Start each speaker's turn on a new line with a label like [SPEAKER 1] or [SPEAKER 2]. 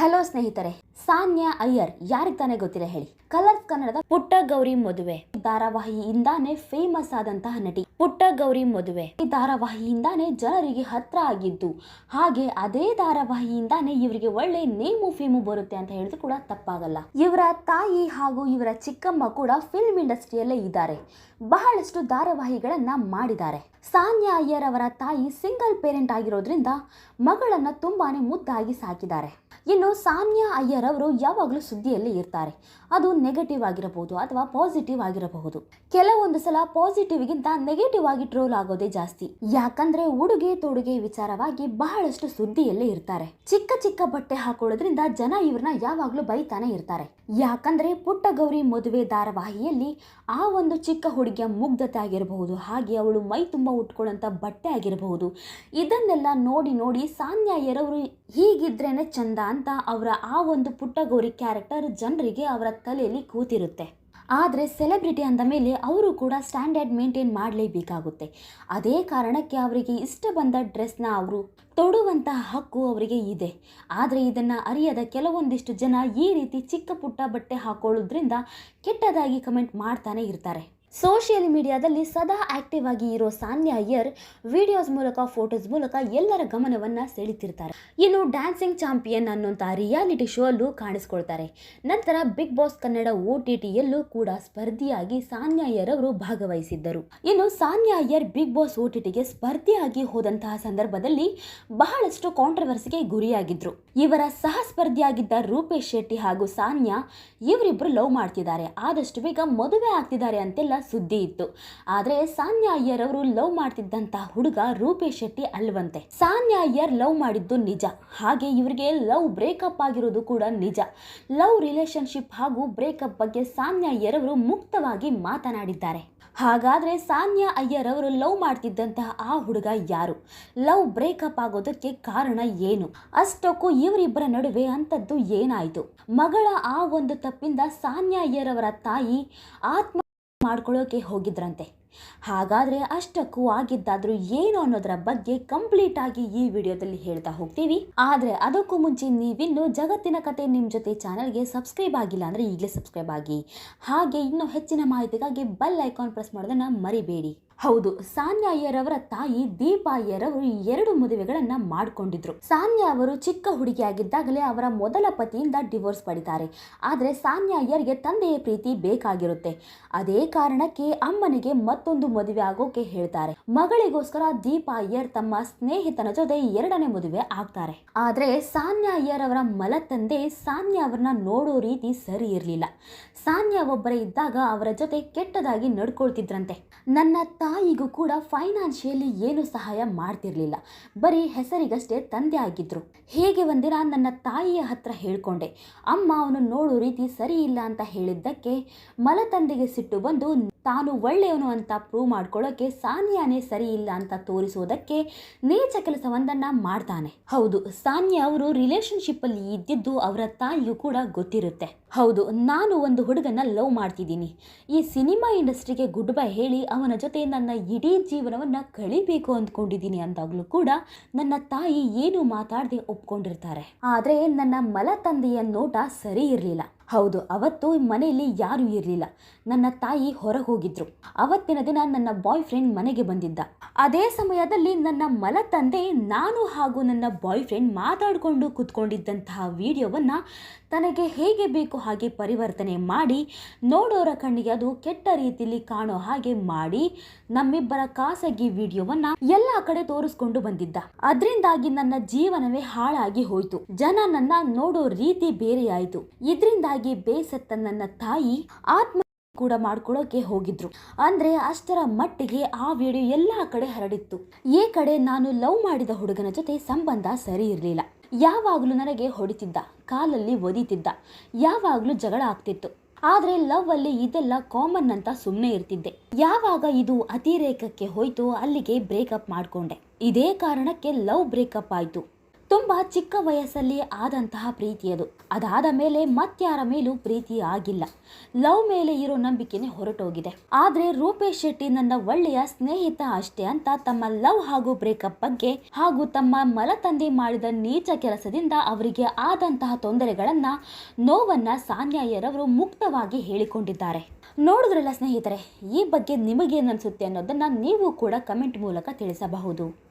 [SPEAKER 1] Hello ಸ್ನೇಹಿತರೆ, ಸಾನ್ಯಾ ಅಯ್ಯರ್ ಯಾರಿಗೆ ತಾನೇ ಗೊತ್ತಿಲ್ಲ ಹೇಳಿ. ಕಲರ್ಸ್ ಕನ್ನಡದ ಪುಟ್ಟ ಗೌರಿ ಮದುವೆ ಧಾರಾವಾಹಿಯಿಂದಾನೇ ಫೇಮಸ್ ಆದಂತಹ ನಟಿ. ಪುಟ್ಟ ಗೌರಿ ಮದುವೆ ಈ ಧಾರಾವಾಹಿಯಿಂದಾನೇ ಜನರಿಗೆ ಹತ್ರ ಆಗಿದ್ದು, ಹಾಗೆ ಅದೇ ಧಾರಾವಾಹಿಯಿಂದಾನೇ ಇವರಿಗೆ ಒಳ್ಳೆ ನೇಮು ಫೇಮು ಬರುತ್ತೆ ಅಂತ ಹೇಳಿದ್ರು ಕೂಡ ತಪ್ಪಾಗಲ್ಲ. ಇವರ ತಾಯಿ ಹಾಗೂ ಇವರ ಚಿಕ್ಕಮ್ಮ ಕೂಡ ಫಿಲ್ಮ್ ಇಂಡಸ್ಟ್ರಿಯಲ್ಲೇ ಇದ್ದಾರೆ. ಬಹಳಷ್ಟು ಧಾರಾವಾಹಿಗಳನ್ನ ಮಾಡಿದ್ದಾರೆ. ಸಾನ್ಯಾ ಅಯ್ಯರ್ ಅವರ ತಾಯಿ ಸಿಂಗಲ್ ಪೇರೆಂಟ್ ಆಗಿರೋದ್ರಿಂದ ಮಗಳನ್ನ ತುಂಬಾನೇ ಮುದ್ದಾಗಿ ಸಾಕಿದ್ದಾರೆ. ಇನ್ನು ಸಾನ್ಯಾ ಅಯ್ಯರ್ ಅವರು ಯಾವಾಗಲೂ ಸುದ್ದಿಯಲ್ಲಿ ಇರ್ತಾರೆ. ಅದು ನೆಗೆಟಿವ್ ಆಗಿರಬಹುದು ಅಥವಾ ಪಾಸಿಟಿವ್ ಆಗಿರಬಹುದು. ಕೆಲವೊಂದು ಸಲ ಪಾಸಿಟಿವ್ಗಿಂತ ನೆಗೆಟಿವ್ ಆಗಿ ಟ್ರೋಲ್ ಆಗೋದೇ ಜಾಸ್ತಿ. ಯಾಕಂದ್ರೆ ಉಡುಗೆ ತೊಡುಗೆ ವಿಚಾರವಾಗಿ ಬಹಳಷ್ಟು ಸುದ್ದಿಯಲ್ಲೇ ಇರ್ತಾರೆ. ಚಿಕ್ಕ ಚಿಕ್ಕ ಬಟ್ಟೆ ಹಾಕೊಳ್ಳೋದ್ರಿಂದ ಜನ ಇವ್ರನ್ನ ಯಾವಾಗ್ಲೂ ಬೈತಾನೆ ಇರ್ತಾರೆ. ಯಾಕಂದ್ರೆ ಪುಟ್ಟ ಗೌರಿ ಮದುವೆ ಧಾರಾವಾಹಿಯಲ್ಲಿ ಆ ಒಂದು ಚಿಕ್ಕ ಹುಡುಗಿಯ ಮುಗ್ಧತೆ ಆಗಿರಬಹುದು, ಹಾಗೆ ಅವಳು ಮೈ ತುಂಬ ಉಟ್ಕೊಳ್ಳೋಂಥ ಬಟ್ಟೆ ಆಗಿರಬಹುದು, ಇದನ್ನೆಲ್ಲ ನೋಡಿ ನೋಡಿ ಸಾನ್ಯಾ ಅಯ್ಯರ್ ಅವರು ಹೀಗಿದ್ರೇನೆ ಚಂದ ಅಂತ ಅವರ ಆ ಒಂದು ಪುಟ್ಟ ಗೌರಿ ಕ್ಯಾರೆಕ್ಟರ್ ಜನರಿಗೆ ಅವರ ತಲೆಯಲ್ಲಿ ಕೂತಿರುತ್ತೆ. ಆದರೆ ಸೆಲೆಬ್ರಿಟಿ ಅಂದ ಮೇಲೆ ಅವರು ಕೂಡ ಸ್ಟ್ಯಾಂಡರ್ಡ್ ಮೇಂಟೈನ್ ಮಾಡಲೇಬೇಕಾಗುತ್ತೆ. ಅದೇ ಕಾರಣಕ್ಕೆ ಅವರಿಗೆ ಇಷ್ಟ ಬಂದ ಡ್ರೆಸ್ನ ಅವರು ತೊಡುವಂತಹ ಹಕ್ಕು ಅವರಿಗೆ ಇದೆ. ಆದರೆ ಇದನ್ನು ಅರಿಯದ ಕೆಲವೊಂದಿಷ್ಟು ಜನ ಈ ರೀತಿ ಚಿಕ್ಕ ಪುಟ್ಟ ಬಟ್ಟೆ ಹಾಕೊಳ್ಳೋದ್ರಿಂದ ಕೆಟ್ಟದಾಗಿ ಕಮೆಂಟ್ ಮಾಡ್ತಾನೆ ಇರ್ತಾರೆ. ಸೋಷಿಯಲ್ ಮೀಡಿಯಾದಲ್ಲಿ ಸದಾ ಆಕ್ಟಿವ್ ಆಗಿ ಇರೋ ಸಾನ್ಯಾ ಅಯ್ಯರ್ ವಿಡಿಯೋಸ್ ಮೂಲಕ, ಫೋಟೋಸ್ ಮೂಲಕ ಎಲ್ಲರ ಗಮನವನ್ನ ಸೆಳೀತಿರ್ತಾರೆ. ಇನ್ನು ಡ್ಯಾನ್ಸಿಂಗ್ ಚಾಂಪಿಯನ್ ಅನ್ನುವಂಥ ರಿಯಾಲಿಟಿ ಶೋ ಅಲ್ಲೂ ಕಾಣಿಸ್ಕೊಳ್ತಾರೆ. ನಂತರ ಬಿಗ್ ಬಾಸ್ ಕನ್ನಡ OTTಯಲ್ಲೂ ಕೂಡ ಸ್ಪರ್ಧಿಯಾಗಿ ಸಾನ್ಯಾ ಅಯ್ಯರ್ ಅವರು ಭಾಗವಹಿಸಿದ್ದರು. ಇನ್ನು ಸಾನ್ಯಾ ಅಯ್ಯರ್ ಬಿಗ್ ಬಾಸ್ OTTಗೆ ಸ್ಪರ್ಧಿಯಾಗಿ ಹೋದಂತಹ ಸಂದರ್ಭದಲ್ಲಿ ಬಹಳಷ್ಟು ಕಾಂಟ್ರವರ್ಸಿಗೆ ಗುರಿಯಾಗಿದ್ರು. ಇವರ ಸಹ ಸ್ಪರ್ಧಿಯಾಗಿದ್ದ ರೂಪೇಶ್ ಶೆಟ್ಟಿ ಹಾಗೂ ಸಾನ್ಯಾ ಇವರಿಬ್ಬರು ಲವ್ ಮಾಡ್ತಿದ್ದಾರೆ, ಆದಷ್ಟು ಬೇಗ ಮದುವೆ ಆಗ್ತಿದ್ದಾರೆ ಅಂತೆಲ್ಲ ಸುದ್ದಿ ಇತ್ತು. ಆದ್ರೆ ಸಾನ್ಯಾ ಅಯ್ಯರ್ ಅವರು ಲವ್ ಮಾಡ್ತಿದ್ದಂತಹ ಹುಡುಗ ರೂಪೇಶ್ ಶೆಟ್ಟಿ ಅಲ್ವಂತೆ. ಸಾನ್ಯಾ ಅಯ್ಯರ್ ಲವ್ ಮಾಡಿದ್ದು ನಿಜ, ಹಾಗೆ ಇವರಿಗೆ ಲವ್ ಬ್ರೇಕಪ್ ಆಗಿರೋದು ಕೂಡ ನಿಜ. ಲವ್ ರಿಲೇಶನ್ಶಿಪ್ ಹಾಗೂ ಬ್ರೇಕಪ್ ಬಗ್ಗೆ ಸಾನ್ಯಾ ಅಯ್ಯರ್ ಅವರು ಮುಕ್ತವಾಗಿ ಮಾತನಾಡಿದ್ದಾರೆ. ಹಾಗಾದ್ರೆ ಸಾನ್ಯಾ ಅಯ್ಯರ್ ಅವರು ಲವ್ ಮಾಡ್ತಿದ್ದಂತಹ ಆ ಹುಡುಗ ಯಾರು? ಲವ್ ಬ್ರೇಕಪ್ ಆಗೋದಕ್ಕೆ ಕಾರಣ ಏನು? ಅಷ್ಟಕ್ಕೂ ಇವರಿಬ್ಬರ ನಡುವೆ ಅಂಥದ್ದು ಏನಾಯಿತು? ಮಗಳ ಆ ಒಂದು ತಪ್ಪಿಂದ ಸಾನ್ಯಾ ಅಯ್ಯರ್ ಅವರ ತಾಯಿ ಆತ್ಮ ಮಾಡ್ಕೊಳ್ಳೋಕೆ ಹೋಗಿದ್ರಂತೆ. ಹಾಗಾದ್ರೆ ಅಷ್ಟಕ್ಕೂ ಆಗಿದ್ದಾದ್ರೂ ಏನು ಅನ್ನೋದರ ಬಗ್ಗೆ ಕಂಪ್ಲೀಟ್ ಆಗಿ ಈ ವಿಡಿಯೋದಲ್ಲಿ ಹೇಳ್ತಾ ಹೋಗ್ತೀವಿ. ಆದ್ರೆ ಅದಕ್ಕೂ ಮುಂಚೆ ನೀವಿನ್ನು ಜಗತ್ತಿನ ಕತೆ ನಿಮ್ ಜೊತೆ ಚಾನಲ್ಗೆ ಸಬ್ಸ್ಕ್ರೈಬ್ ಆಗಿಲ್ಲ ಅಂದ್ರೆ ಈಗಲೇ ಸಬ್ಸ್ಕ್ರೈಬ್ ಆಗಿ, ಹಾಗೆ ಇನ್ನೂ ಹೆಚ್ಚಿನ ಮಾಹಿತಿಗಾಗಿ ಬೆಲ್ ಐಕಾನ್ ಪ್ರೆಸ್ ಮಾಡೋದನ್ನ ಮರಿಬೇಡಿ. ಹೌದು, ಸಾನ್ಯಾ ಅಯ್ಯರ್ ಅವರ ತಾಯಿ ದೀಪಾ ಅಯ್ಯರ್ ಅವರು 2 ಮದುವೆಗಳನ್ನ ಮಾಡಿಕೊಂಡಿದ್ರು. ಸಾನ್ಯಾ ಅವರು ಚಿಕ್ಕ ಹುಡುಗಿಯಾಗಿದ್ದಾಗಲೇ ಅವರ ಮೊದಲ ಪತಿಯಿಂದ ಡಿವೋರ್ಸ್ ಪಡಿತಾರೆ. ಆದ್ರೆ ಸಾನ್ಯಾ ಅಯ್ಯರ್ಗೆ ತಂದೆಯ ಪ್ರೀತಿ ಬೇಕಾಗಿರುತ್ತೆ. ಅದೇ ಕಾರಣಕ್ಕೆ ಅಮ್ಮನಿಗೆ ಮತ್ತೊಂದು ಮದುವೆ ಆಗೋಕೆ ಹೇಳ್ತಾರೆ. ಮಗಳಿಗೋಸ್ಕರ ದೀಪಾ ಅಯ್ಯರ್ ತಮ್ಮ ಸ್ನೇಹಿತನ ಜೊತೆ 2ನೇ ಮದುವೆ ಆಗ್ತಾರೆ. ಆದ್ರೆ ಸಾನ್ಯಾ ಅಯ್ಯರ್ ಅವರ ಮಲತಂದೆ ಸಾನ್ಯಾ ಅವರನ್ನ ನೋಡೋ ರೀತಿ ಸರಿ ಇರಲಿಲ್ಲ. ಸಾನ್ಯಾ ಒಬ್ಬರೇ ಇದ್ದಾಗ ಅವರ ಜೊತೆ ಕೆಟ್ಟದಾಗಿ ನಡ್ಕೊಳ್ತಿದ್ರಂತೆ. ನನ್ನ ತಾಯಿಗೂ ಕೂಡ ಫೈನಾನ್ಷಿಯಲಿ ಏನು ಸಹಾಯ ಮಾಡ್ತಿರ್ಲಿಲ್ಲ, ಬರೀ ಹೆಸರಿಗಷ್ಟೇ ತಂದೆ ಆಗಿದ್ರು. ಹೇಗೆ ಒಂದಿನ ನನ್ನ ತಾಯಿಯ ಹತ್ರ ಹೇಳ್ಕೊಂಡೆ, ಅಮ್ಮ ಅವನು ನೋಡೋ ರೀತಿ ಸರಿ ಇಲ್ಲ ಅಂತ ಹೇಳಿದ್ದಕ್ಕೆ ಮಲತಂದೆಗೆ ಸಿಟ್ಟು ಬಂದು ತಾನು ಒಳ್ಳೆಯವನು ಅಂತ ಪ್ರೂವ್ ಮಾಡ್ಕೊಳ್ಳೋಕೆ ಸಾನ್ಯಾನೇ ಸರಿ ಇಲ್ಲ ಅಂತ ತೋರಿಸೋದಕ್ಕೆ ನೀಚ ಕೆಲಸವೊಂದನ್ನ ಮಾಡ್ತಾನೆ. ಹೌದು, ಸಾನ್ಯಾ ಅವರು ರಿಲೇಶನ್ಶಿಪ್ ಅಲ್ಲಿ ಇದ್ದಿದ್ದು ಅವರ ತಾಯಿಯೂ ಕೂಡ ಗೊತ್ತಿರುತ್ತೆ. ಹೌದು, ನಾನು ಒಂದು ಹುಡುಗನ ಲವ್ ಮಾಡ್ತಿದ್ದೀನಿ, ಈ ಸಿನಿಮಾ ಇಂಡಸ್ಟ್ರಿಗೆ ಗುಡ್ ಬೈ ಹೇಳಿ ಅವನ ಜೊತೆ ನನ್ನ ಇಡೀ ಜೀವನವನ್ನ ಕಳಿಬೇಕು ಅಂದ್ಕೊಂಡಿದ್ದೀನಿ ಅಂದಾಗ್ಲೂ ಕೂಡ ನನ್ನ ತಾಯಿ ಏನು ಮಾತಾಡದೆ ಒಪ್ಕೊಂಡಿರ್ತಾರೆ. ಆದ್ರೆ ನನ್ನ ಮಲತಂದೆಯ ನೋಟ ಸರಿ ಇರಲಿಲ್ಲ. ಹೌದು, ಅವತ್ತು ಮನೆಯಲ್ಲಿ ಯಾರೂ ಇರಲಿಲ್ಲ. ನನ್ನ ತಾಯಿ ಹೊರಗೆ ಹೋಗಿದ್ರು. ಅವತ್ತಿನ ದಿನ ನನ್ನ ಬಾಯ್ ಫ್ರೆಂಡ್ ಮನೆಗೆ ಬಂದಿದ್ದ. ಅದೇ ಸಮಯದಲ್ಲಿ ನನ್ನ ಮಲತಂದೆ ನಾನು ಹಾಗೂ ನನ್ನ ಬಾಯ್ ಫ್ರೆಂಡ್ ಮಾತಾಡಿಕೊಂಡು ಕೂತ್ಕೊಂಡಿದ್ದಂತಹ ವಿಡಿಯೋವನ್ನ ತನಗೆ ಹೇಗೆ ಬೇಕು ಹಾಗೆ ಪರಿವರ್ತನೆ ಮಾಡಿ ನೋಡೋರ ಕಣ್ಣಿಗೆ ಅದು ಕೆಟ್ಟ ರೀತಿಯಲ್ಲಿ ಕಾಣೋ ಹಾಗೆ ಮಾಡಿ ನಮ್ಮಿಬ್ಬರ ಖಾಸಗಿ ವಿಡಿಯೋವನ್ನ ಎಲ್ಲ ಕಡೆ ತೋರಿಸ್ಕೊಂಡು ಬಂದಿದ್ದ. ಅದರಿಂದಾಗಿ ನನ್ನ ಜೀವನವೇ ಹಾಳಾಗಿ ಹೋಯ್ತು. ಜನ ನನ್ನ ನೋಡೋ ರೀತಿ ಬೇರೆ ಆಯ್ತು. ಇದರಿಂದಾಗಿ ಬೇಸತ್ತ ನನ್ನ ತಾಯಿ ಆತ್ಮ ಕೂಡ ಮಾಡ್ಕೊಳ್ಳೋಕೆ ಹೋಗಿದ್ರು. ಅಂದ್ರೆ ಅಷ್ಟರ ಮಟ್ಟಿಗೆ ಆ ವಿಡಿಯೋ ಎಲ್ಲಾ ಕಡೆ ಹರಡಿತ್ತು. ಈ ಕಡೆ ನಾನು ಲವ್ ಮಾಡಿದ ಹುಡುಗನ ಜೊತೆ ಸಂಬಂಧ ಸರಿ ಇರಲಿಲ್ಲ. ಯಾವಾಗಲೂ ನನಗೆ ಹೊಡಿತಿದ್ದ, ಕಾಲಲ್ಲಿ ಒದಿತಿದ್ದ, ಯಾವಾಗಲೂ ಜಗಳ ಆಗ್ತಿತ್ತು. ಆದ್ರೆ ಲವ್ ಅಲ್ಲಿ ಇದೆಲ್ಲ ಕಾಮನ್ ಅಂತ ಸುಮ್ಮನೆ ಇರ್ತಿದ್ದೆ. ಯಾವಾಗ ಇದು ಅತಿರೇಕಕ್ಕೆ ಹೋಯ್ತು ಅಲ್ಲಿಗೆ ಬ್ರೇಕಪ್ ಮಾಡ್ಕೊಂಡೆ. ಇದೇ ಕಾರಣಕ್ಕೆ ಲವ್ ಬ್ರೇಕಪ್ ಆಯ್ತು. ತುಂಬಾ ಚಿಕ್ಕ ವಯಸ್ಸಲ್ಲಿ ಆದಂತಹ ಪ್ರೀತಿ ಅದು. ಅದಾದ ಮೇಲೆ ಮತ್ಯಾರ ಮೇಲೂ ಪ್ರೀತಿ ಆಗಿಲ್ಲ. ಲವ್ ಮೇಲೆ ಇರೋ ನಂಬಿಕೆನೆ ಹೊರಟೋಗಿದೆ. ಆದ್ರೆ ರೂಪೇಶ್ ಶೆಟ್ಟಿ ನನ್ನ ಒಳ್ಳೆಯ ಸ್ನೇಹಿತ ಅಷ್ಟೇ ಅಂತ ತಮ್ಮ ಲವ್ ಹಾಗೂ ಬ್ರೇಕಪ್ ಬಗ್ಗೆ ಹಾಗೂ ತಮ್ಮ ಮಲತಂದೆ ಮಾಡಿದ ನೀಚ ಕೆಲಸದಿಂದ ಅವರಿಗೆ ಆದಂತಹ ತೊಂದರೆಗಳನ್ನ ನೋವನ್ನ ಸಾನ್ಯಾ ಅಯ್ಯರ್ ಅವರು ಮುಕ್ತವಾಗಿ ಹೇಳಿಕೊಂಡಿದ್ದಾರೆ. ನೋಡಿದ್ರಲ್ಲ ಸ್ನೇಹಿತರೆ, ಈ ಬಗ್ಗೆ ನಿಮಗೇನನ್ಸುತ್ತೆ ಅನ್ನೋದನ್ನ ನೀವು ಕೂಡ ಕಮೆಂಟ್ ಮೂಲಕ ತಿಳಿಸಬಹುದು.